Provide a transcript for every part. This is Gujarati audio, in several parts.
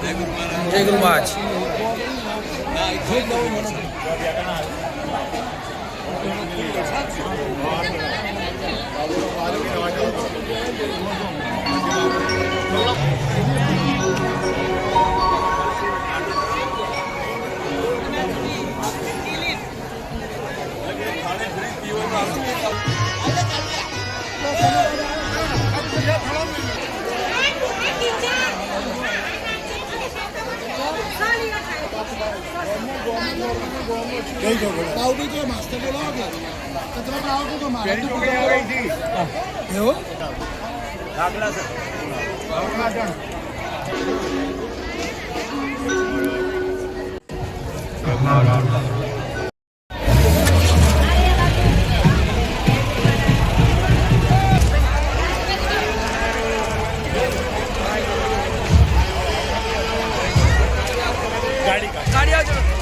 જય ગુરુ મહારાજ. ગાડી આવજો.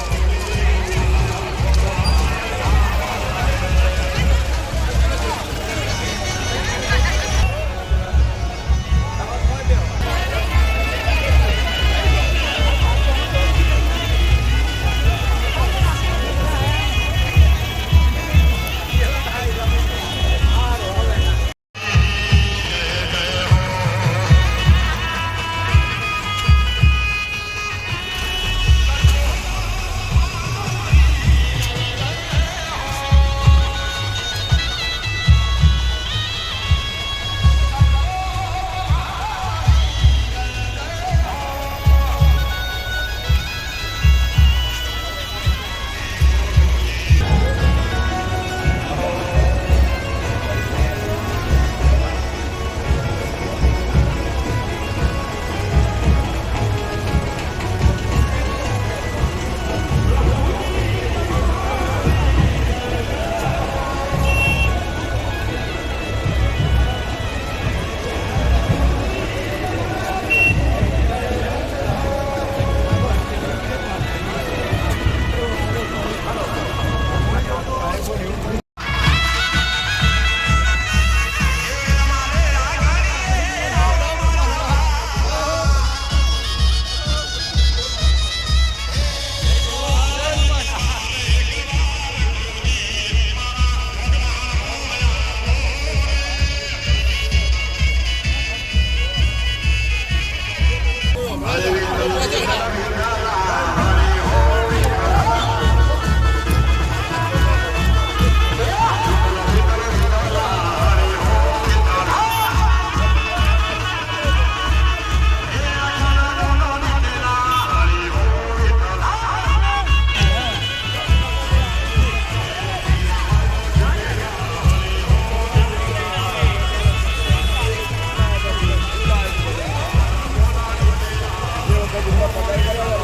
Gracias.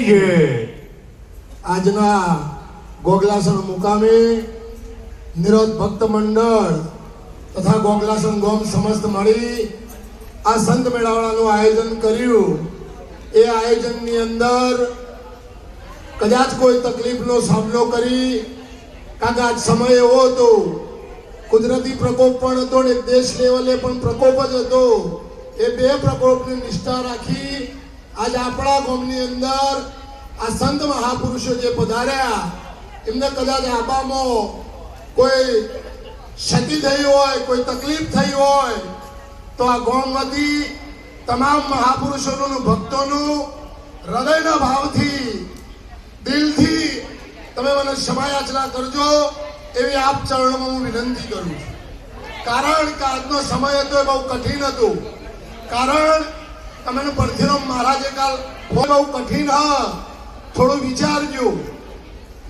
જય. આજના ગોગલાસણ મુકામે નિરોધ ભક્ત મંડળ તથા ગોગલાસણ ગોમ સમસ્ત મળી આ સંત મેળાવડાનું આયોજન કર્યું. એ આયોજનની અંદર કદાચ કોઈ તકલીફનો સામનો કરી, કારણ કે આજ સમય એવો હતો, કુદરતી પ્રકોપ પણ હતો ને દેશ લેવલે પણ પ્રકોપ જ હતો. એ બે પ્રકોપની નિષ્ઠા રાખી આજ આપણા ગામની અંદર આ સંત મહાપુરુષો જે પધાર્યા એમને કદાચ આબામાં કોઈ ક્ષતિ થઈ હોય, કોઈ તકલીફ થઈ હોય તો આ ગામમાંથી તમામ મહાપુરુષોનું ભક્તોનું હૃદયના ભાવથી દિલથી તમે મને ક્ષમાયાચના કરજો એવી આપ ચરણોમાં હું વિનંતી કરું છું. કારણ કે આજનો સમય હતો એ બહુ કઠિન હતો. કારણ તમે પરથીરામ મહારાજે કાલ બહુ કઠિન હા, થોડું વિચારજો.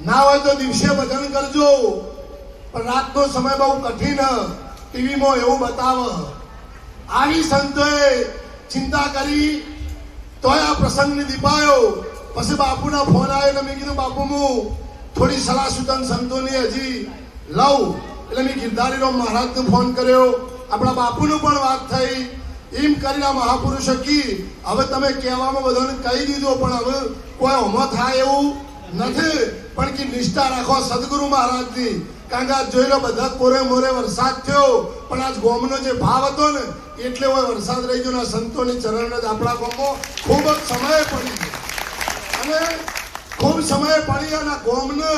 ના હોય તો દિવસે ભજન કરજો, પણ રાતનો સમય બહુ કઠિન ટીવીમાં એવું બતાવે. આવી સંતોએ ચિંતા કરી તોય આ પ્રસંગને દીપાયો. પછી બાપુના ફોન આવ્યો એટલે મેં કીધું બાપુ હું થોડી સલાહ સૂચન સંતોની હજી લઉં. એટલે મેં ગિરધારીરામ મહારાજને ફોન કર્યો, આપણા બાપુનું પણ વાત થઈ. એમ કરીને મહાપુરુષો કી હવે તમે કહેવામાં બધાને કહી દીધું, પણ હવે કોઈ હોમો થાય એવું નથી. પણ કે નિષ્ઠા રાખો સદગુરુ મહારાજની. કારણ કે આજ જોઈ લો બધા કોરે મોરે વરસાદ થયો, પણ આજ ગોમનો જે ભાવ હતો ને એટલે હોય વરસાદ રહી ગયો. સંતોની ચરણ જ આપણા ગોમો ખૂબ જ સમય પડી ગયો અને ખૂબ સમય પડી. અને ગોમને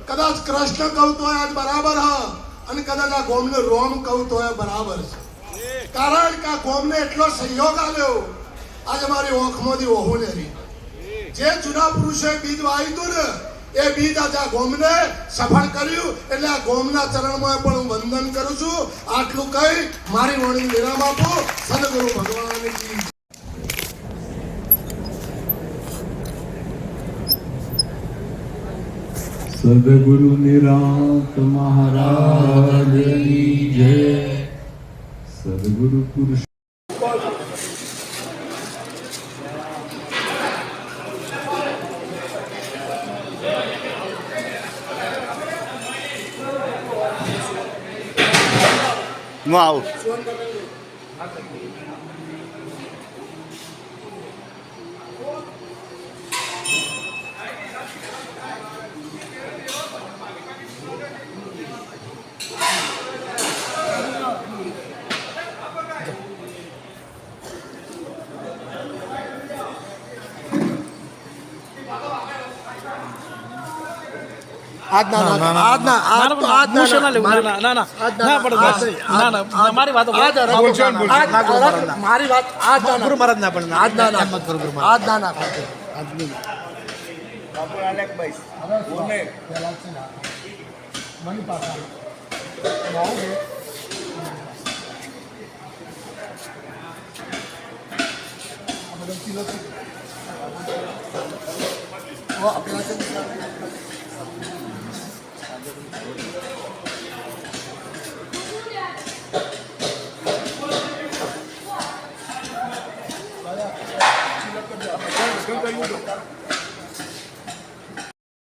કદાચ કૃષ્ણ કહું તો આજ બરાબર હા, અને કદાચ આ ગોમને રોમ કહું તો બરાબર છે. કારણ કે આ ગોમને એટલો સહયોગ આવ્યો. આજે મારી ઓખમાંથી ઓહો નેરી જે જૂના પુરુષોએ બીજ વાવ્યું હતું ને એ બીજ આજે આ ગોમને સફળ કર્યું. એટલે આ ગોમના ચરણમાં પણ હું વંદન કરું છું. આટલું કહી મારી વાણી વિરામ આપો. સદગુરુ ભગવાનની કી. સદગુરુ નિરાંત મહારાજની જય. સદગુરુ પુરુષ હું આવું. મારી વાત આજ ગુરુ મહારાજ ના પણ આજ ના આજ ના આપેલા